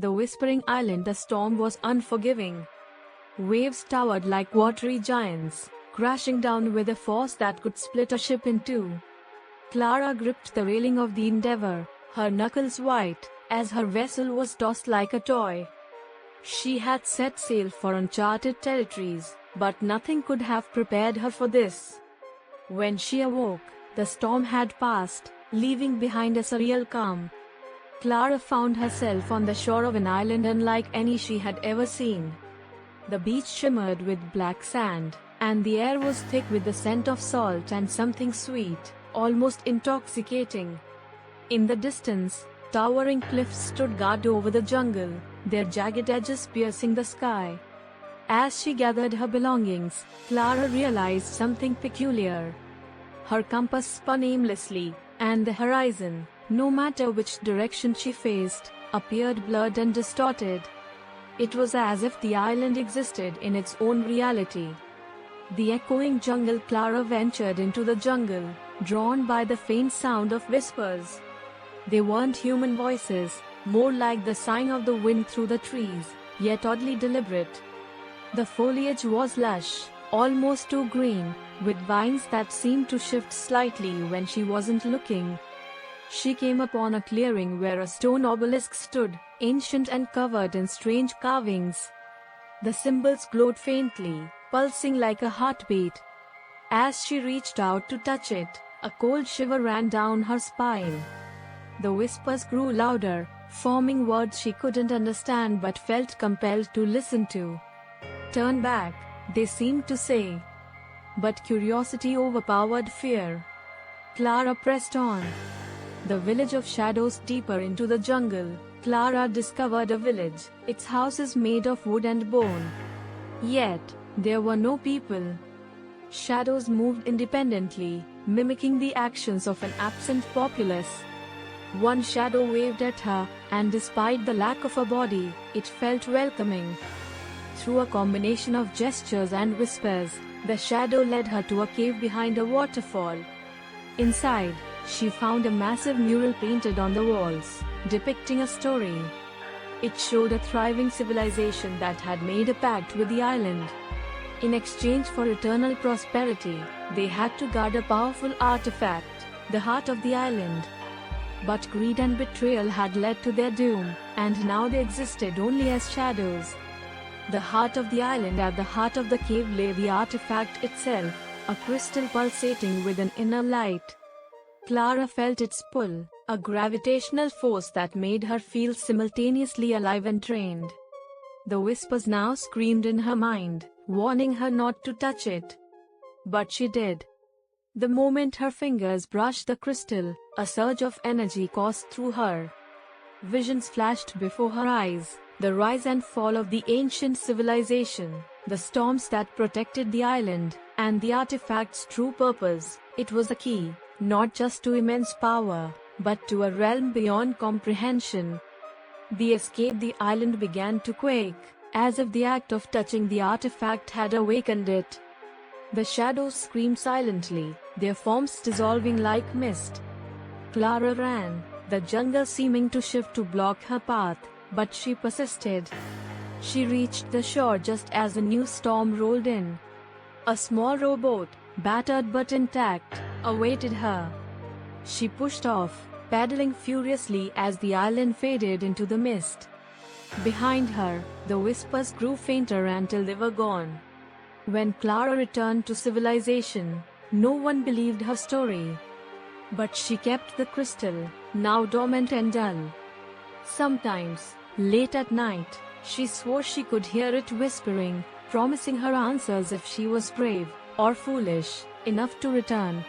The Whispering Island. The storm was unforgiving. Waves towered like watery giants, crashing down with a force that could split a ship in two. Clara gripped the railing of the Endeavour, her knuckles white, as her vessel was tossed like a toy. She had set sail for uncharted territories, but nothing could have prepared her for this. When she awoke, the storm had passed, leaving behind a surreal calm. Clara found herself on the shore of an island unlike any she had ever seen. The beach shimmered with black sand, and the air was thick with the scent of salt and something sweet, almost intoxicating. In the distance, towering cliffs stood guard over the jungle, their jagged edges piercing the sky. As she gathered her belongings, Clara realized something peculiar. Her compass spun aimlessly, and the horizon, no matter which direction she faced, appeared blurred and distorted. It was as if the island existed in its own reality. The echoing jungle. Clara ventured into the jungle, drawn by the faint sound of whispers. They weren't human voices, more like the sighing of the wind through the trees, yet oddly deliberate. The foliage was lush, almost too green, with vines that seemed to shift slightly when she wasn't looking. She came upon a clearing where a stone obelisk stood, ancient and covered in strange carvings. The symbols glowed faintly, pulsing like a heartbeat. As she reached out to touch it, a cold shiver ran down her spine. The whispers grew louder, forming words she couldn't understand but felt compelled to listen to. "Turn back," they seemed to say. But curiosity overpowered fear. Clara pressed on. The village of shadows. Deeper into the jungle, Clara discovered a village, its houses made of wood and bone. Yet, there were no people. Shadows moved independently, mimicking the actions of an absent populace. One shadow waved at her, and despite the lack of a body, it felt welcoming. Through a combination of gestures and whispers, the shadow led her to a cave behind a waterfall. Inside, she found a massive mural painted on the walls, depicting a story. It showed a thriving civilization that had made a pact with the island. In exchange for eternal prosperity, they had to guard a powerful artifact, the heart of the island. But greed and betrayal had led to their doom, and now they existed only as shadows. The heart of the island. At the heart of the cave lay the artifact itself, a crystal pulsating with an inner light. Clara felt its pull, a gravitational force that made her feel simultaneously alive and trained. The whispers now screamed in her mind, warning her not to touch it. But she did. The moment her fingers brushed the crystal, a surge of energy coursed through her. Visions flashed before her eyes, the rise and fall of the ancient civilization, the storms that protected the island, and the artifact's true purpose. It was a key, not just to immense power, but to a realm beyond comprehension. The escape. The island began to quake, as if the act of touching the artifact had awakened it. The shadows screamed silently, their forms dissolving like mist. Clara ran, the jungle seeming to shift to block her path, but she persisted. She reached the shore just as a new storm rolled in. A small rowboat, battered but intact, awaited her. She pushed off, paddling furiously as the island faded into the mist. Behind her, the whispers grew fainter until they were gone. When Clara returned to civilization, no one believed her story. But she kept the crystal, now dormant and dull. Sometimes, late at night, she swore she could hear it whispering, promising her answers if she was brave, or foolish, enough to return.